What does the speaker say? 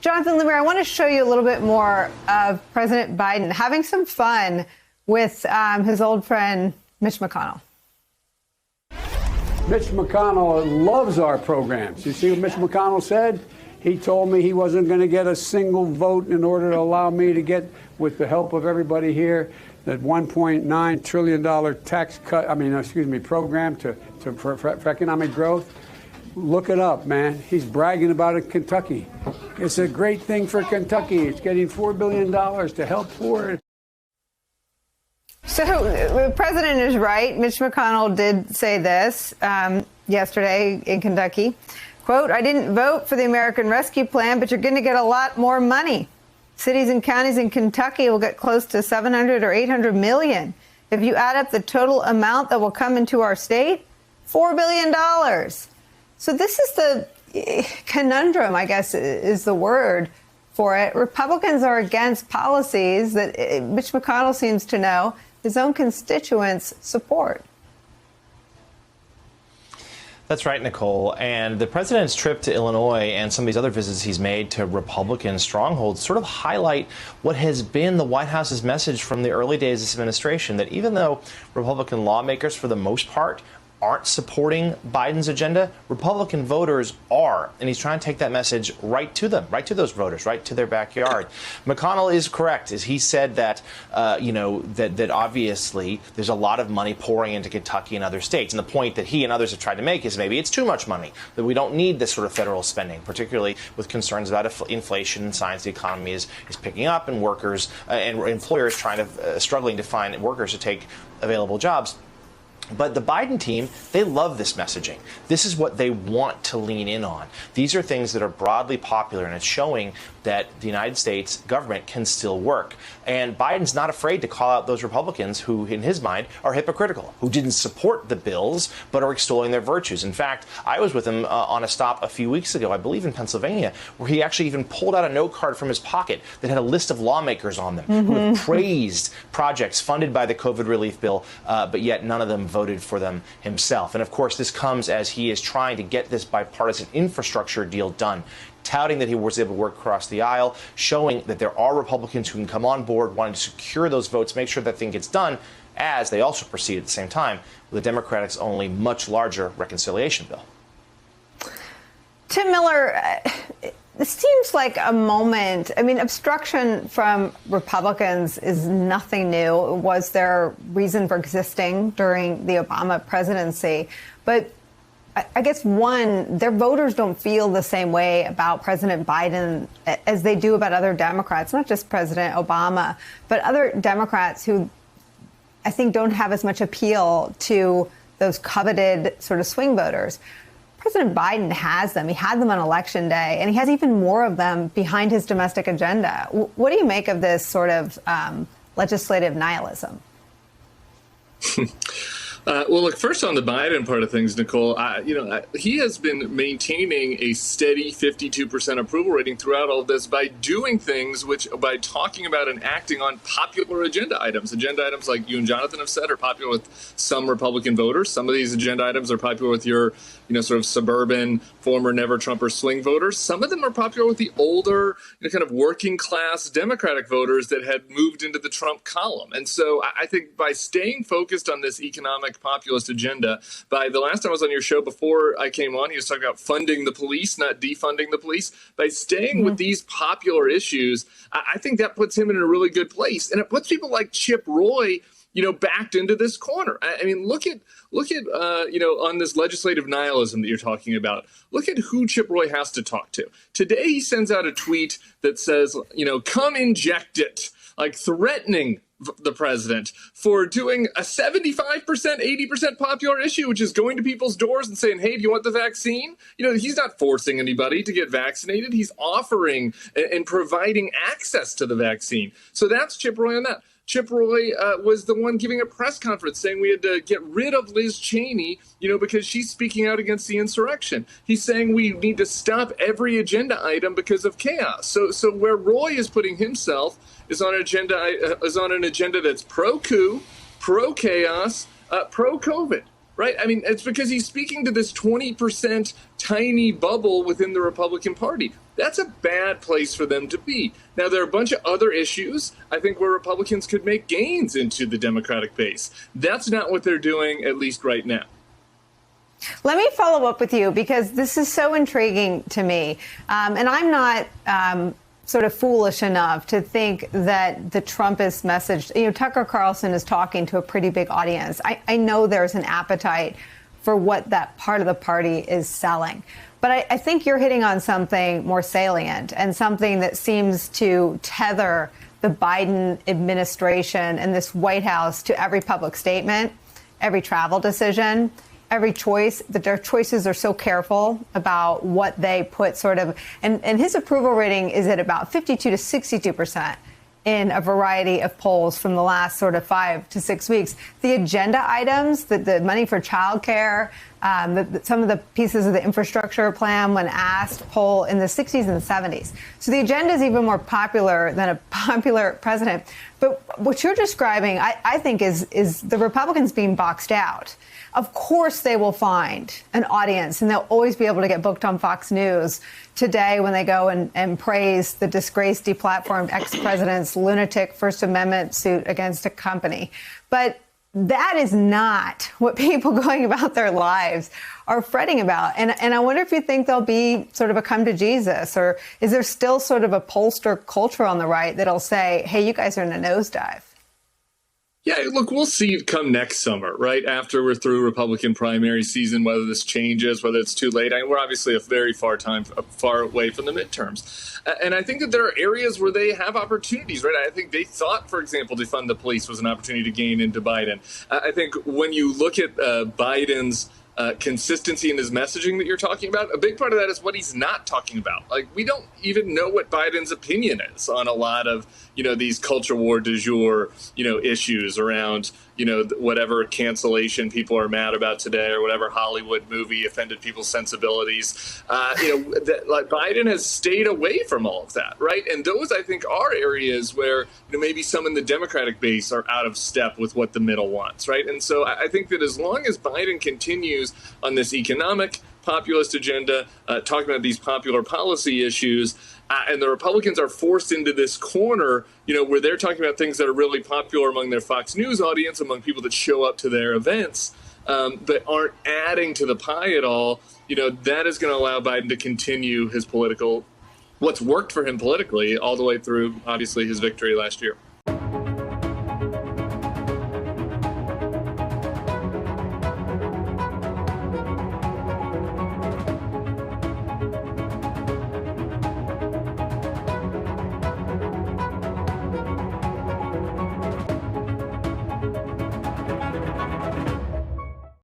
Jonathan Lieber, I want to show you a little bit more of President Biden having some fun with his old friend, Mitch McConnell. Mitch McConnell loves our programs. You see what Mitch McConnell said? He told me he wasn't going to get a single vote in order to allow me to get, with the help of everybody here, that $1.9 trillion tax cut, program for economic growth. Look it up, man. He's bragging about it in Kentucky. It's a great thing for Kentucky. It's getting $4 billion to help poor. So the president is right. Mitch McConnell did say this yesterday in Kentucky. Quote, I didn't vote for the American Rescue Plan, but you're going to get a lot more money. Cities and counties in Kentucky will get close to 700 or 800 million. If you add up the total amount that will come into our state, $4 billion. So this is the conundrum, I guess, is the word for it. Republicans are against policies that Mitch McConnell seems to know his own constituents support. That's right, Nicole. And the president's trip to Illinois and some of these other visits he's made to Republican strongholds sort of highlight what has been the White House's message from the early days of this administration, that even though Republican lawmakers, for the most part, aren't supporting Biden's agenda, Republican voters are. And he's trying to take that message right to them, right to those voters, right to their backyard. McConnell is correct, as he said that, that obviously there's a lot of money pouring into Kentucky and other states. And the point that he and others have tried to make is maybe it's too much money, that we don't need this sort of federal spending, particularly with concerns about inflation and signs the economy is picking up and workers and employers struggling to find workers to take available jobs. But the Biden team, they love this messaging. This is what they want to lean in on. These are things that are broadly popular, and it's showing that the United States government can still work. And Biden's not afraid to call out those Republicans who, in his mind, are hypocritical, who didn't support the bills, but are extolling their virtues. In fact, I was with him on a stop a few weeks ago, I believe in Pennsylvania, where he actually even pulled out a note card from his pocket that had a list of lawmakers on them who had praised projects funded by the COVID relief bill, but yet none of them voted for them himself. And of course, this comes as he is trying to get this bipartisan infrastructure deal done, touting that he was able to work across the aisle, showing that there are Republicans who can come on board, wanting to secure those votes, make sure that thing gets done, as they also proceed at the same time with the Democrats' only much larger reconciliation bill. Tim Miller, this seems like a moment. I mean, obstruction from Republicans is nothing new. It was their reason for existing during the Obama presidency. But I guess, one, their voters don't feel the same way about President Biden as they do about other Democrats, not just President Obama, but other Democrats who I think don't have as much appeal to those coveted sort of swing voters. President Biden has them. He had them on Election Day, and he has even more of them behind his domestic agenda. What do you make of this sort of legislative nihilism? Well, look, first on the Biden part of things, Nicole, he has been maintaining a steady 52% approval rating throughout all of this by doing things by talking about and acting on popular agenda items. Agenda items, like you and Jonathan have said, are popular with some Republican voters. Some of these agenda items are popular with your, sort of suburban, former never-Trumper swing voters. Some of them are popular with the older, kind of working class Democratic voters that had moved into the Trump column. And so I think by staying focused on this economic populist agenda, by the last time I was on your show before I came on, he was talking about funding the police, not defunding the police. By staying with these popular issues, I think that puts him in a really good place. And it puts people like Chip Roy, backed into this corner. I mean, look at on this legislative nihilism that you're talking about, look at who Chip Roy has to talk to. Today, he sends out a tweet that says, come inject it, like threatening the president for doing a 75%, 80% popular issue, which is going to people's doors and saying, hey, do you want the vaccine? He's not forcing anybody to get vaccinated. He's offering and providing access to the vaccine. So that's Chip Roy on that. Chip Roy was the one giving a press conference saying we had to get rid of Liz Cheney, because she's speaking out against the insurrection. He's saying we need to stop every agenda item because of chaos. So where Roy is putting himself is on an agenda that's pro-coup, pro-chaos, pro-COVID. right? I mean, it's because he's speaking to this 20% tiny bubble within the Republican Party. That's a bad place for them to be. Now, there are a bunch of other issues, I think, where Republicans could make gains into the Democratic base. That's not what they're doing, at least right now. Let me follow up with you because this is so intriguing to me. And I'm not sort of foolish enough to think that the Trumpist message, Tucker Carlson is talking to a pretty big audience. I know there's an appetite for what that part of the party is selling. But I think you're hitting on something more salient and something that seems to tether the Biden administration and this White House to every public statement, every travel decision, every choice, that their choices are so careful about what they put sort of, and his approval rating is at about 52 to 62% in a variety of polls from the last sort of 5 to 6 weeks. The agenda items, the money for childcare, some of the pieces of the infrastructure plan when asked poll in the 60s and 70s. So the agenda is even more popular than a popular president. But what you're describing, I think, is the Republicans being boxed out. Of course, they will find an audience, and they'll always be able to get booked on Fox News today when they go and praise the disgraced, deplatformed ex-president's lunatic First Amendment suit against a company. But that is not what people going about their lives are fretting about. And I wonder if you think there'll be sort of a come to Jesus, or is there still sort of a pollster culture on the right that'll say, hey, you guys are in a nosedive? Yeah, look, we'll see come next summer, right? After we're through Republican primary season, whether this changes, whether it's too late. We're obviously a very far away from the midterms. And I think that there are areas where they have opportunities, right? I think they thought, for example, defund the police was an opportunity to gain into Biden. I think when you look at Biden's consistency in his messaging that you're talking about, a big part of that is what he's not talking about. Like, we don't even know what Biden's opinion is on a lot of, these culture war du jour, issues around, whatever cancellation people are mad about today, or whatever Hollywood movie offended people's sensibilities. Biden has stayed away from all of that, right? And those, I think, are areas where maybe some in the Democratic base are out of step with what the middle wants, right? And so I think that as long as Biden continues on this economic populist agenda, talking about these popular policy issues, and the Republicans are forced into this corner, where they're talking about things that are really popular among their Fox News audience, among people that show up to their events, but aren't adding to the pie at all, that is going to allow Biden to continue his what's worked for him politically all the way through, obviously, his victory last year.